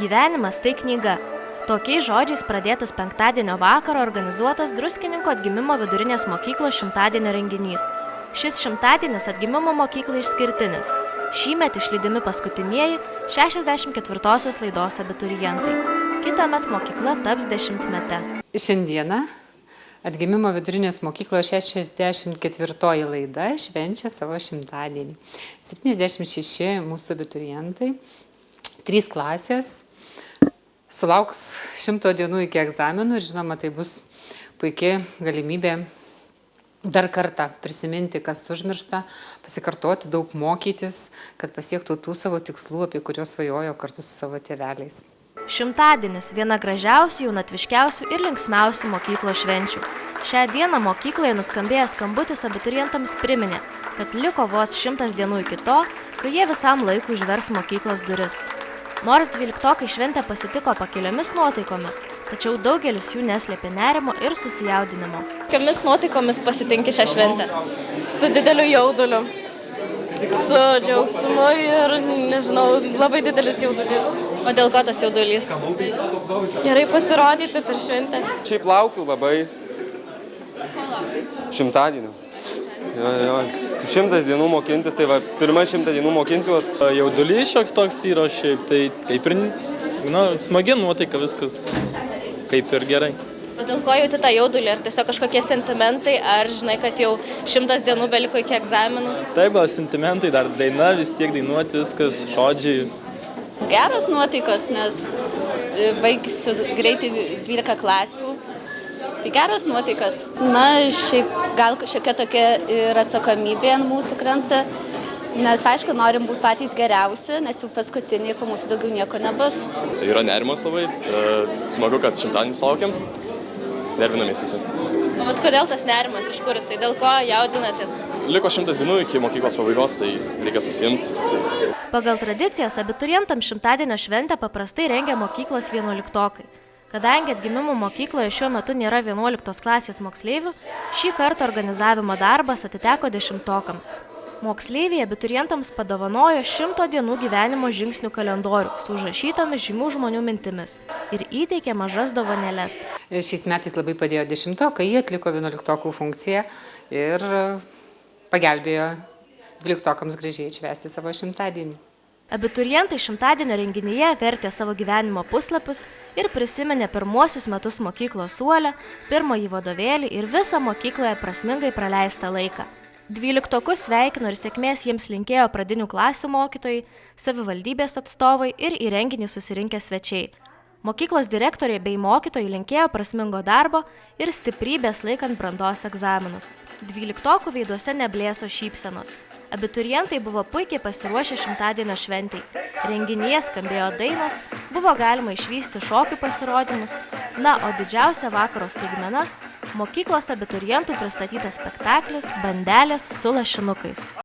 Gyvenimas tai knyga. Tokiais žodžiais pradėtas penktadienio vakaro organizuotas Druskininkų atgimimo vidurinės mokyklos šimtadienio renginys. Šis šimtadienis atgimimo mokyklai išskirtinis. Šįmet išlydimi paskutinieji 64-osios laidos abiturientai. Kitąmet mokykla taps 10-mete. Šiandieną atgimimo vidurinės mokyklos 64-oji laida švenčia savo šimtadienį. 76 mūsų abiturientai, 3 klasės, sulauks 100 dienų iki egzaminų ir žinoma, tai bus puikia galimybė dar kartą prisiminti, kas užmiršta, pasikartoti, daug mokytis, kad pasiektų tų savo tikslų, apie kuriuos svajojo kartu su savo tėveliais. Šimtadienis – viena gražiausių, jaunatviškiausių ir linksmiausių mokyklos švenčių. Šią dieną mokykloje nuskambėjęs skambutis abiturientams priminė, kad liko vos 100 dienų iki to, kai jie visam laikui užvers mokyklos duris. Nors 12-okai šventę pasitiko pakiliomis nuotaikomis, tačiau daugelis jų neslėpė nerimo ir susijaudinimo. Kokiomis nuotaikomis pasitinki šią šventę? Su dideliu jauduliu, su džiaugsmu ir, nežinau, labai didelis jaudulys. O dėl ko tas jaudulys? Gerai pasirodyti per šventę. Šiaip laukiu labai šimtadienio. 100 dienų mokintis, tai va, pirmą 100 dienų mokinsiuos. Jaudulys šioks toks yra šiaip, tai kaip ir, smagi nuotaika, viskas kaip ir gerai. O dėl ko jauti tą jaudulį? Ar tiesiog kažkokie sentimentai, ar žinai, kad jau 100 dienų beliko iki egzaminų? Taip, gal sentimentai, dar daina, vis tiek dainuoti viskas, žodžiai. Geras nuotaikos, nes baigsiu greitai 12 klasių. Tai geras nuotaikas. Na, šiaip gal kažkokia tokia ir atsakomybė ant mūsų krenta, nes aišku, norim būti patys geriausi, nes jau paskutiniai ir po mūsų daugiau nieko nebus. Tai yra nerimas labai, smagu, kad šimtadienį sulaukėm, nervinamės visi. O vat kodėl tas nerimas, iš kur jisai, dėl ko jaudinatės? Liko 100 dienų iki mokyklos pabaigos, tai reikia susiimti. Pagal tradicijas abiturientams šimtadienio šventę paprastai rengia mokyklos 11-okai. Kadangi atgimimo mokykloje šiuo metu nėra 11 klasės moksleivių, šį kartą organizavimo darbas atiteko 10-okams. Moksleiviai abiturientams padovanojo 100 dienų gyvenimo žingsnių kalendorių su užrašytomis žymių žmonių mintimis ir įteikė mažas dovanėles. Šiais metais labai padėjo 10-okai, jie atliko 11-okų funkciją ir pagelbėjo 12-okams gražiai atšvęsti savo šimtadienį. Abiturientai šimtadienio renginyje vertė savo gyvenimo puslapius ir prisiminė pirmuosius metus mokyklos suole, pirmąjį vadovėlį ir visą mokykloje prasmingai praleistą laiką. 12-okus sveikino ir sėkmės jiems linkėjo pradinių klasių mokytojai, savivaldybės atstovai ir į renginį susirinkę svečiai. Mokyklos direktoriai bei mokytojai linkėjo prasmingo darbo ir stiprybės laikant brandos egzaminus. 12-okų veiduose neblėso šypsenos. Abiturientai buvo puikiai pasiruošę šimtadienio šventei. Renginyje skambėjo dainos, buvo galima išvysti šokių pasirodymus, o didžiausia vakaro staigmena – mokyklos abiturientų pristatytas spektaklis Bandelės su lašinukais.